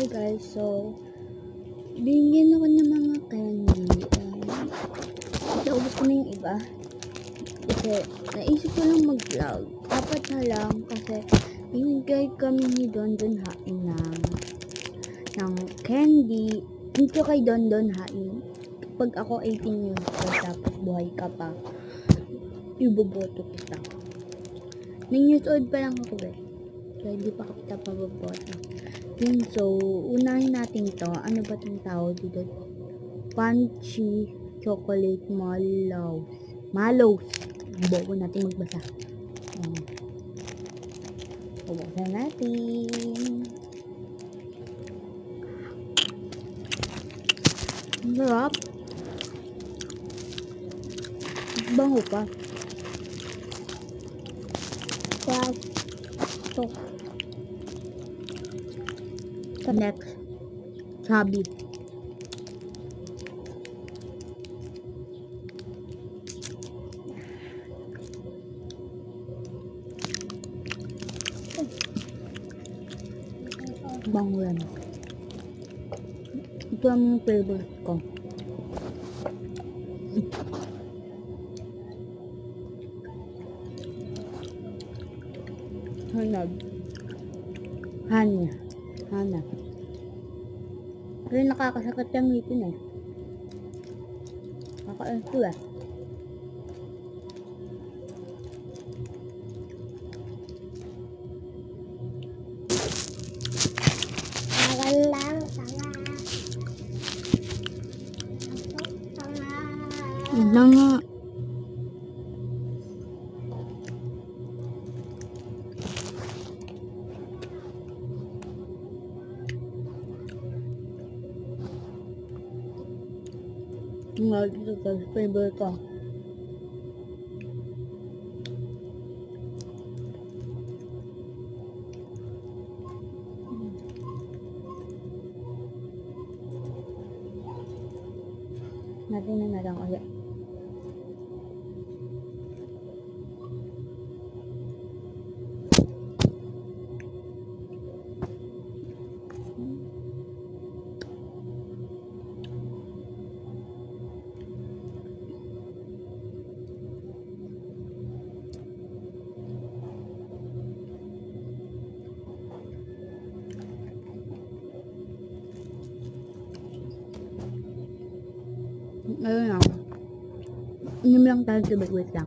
Hi guys, so binigyan ako ng mga candy and naubos ko na yung iba kasi naisip ko lang mag-vlog. Dapat na lang kasi binigay kami ni Don Don Hain ng candy. Dito kay Don Don Hain, kapag ako 18 years old tapos buhay ka pa, iboboto kita. 9 years old pa lang ako so hindi pa kita paboboto. Yun, so, unahin natin to. Ano ba itong tawag dito? Punchy Chocolate Mallows. Mallows. Bobo natin magbasa. Bubuksan natin. Ang sarap. Bango pa. Ito. Next, Chubby. Bango yan. Ito ang favorite ko. Hana. Pero nakakasakit yung ngipin eh. Nakakaanto eh. Magandang tanga. Hindi nga. Ito guys, favorite ko. Natin na lang ulit. Ayun lang. Inom lang tayo, wait lang.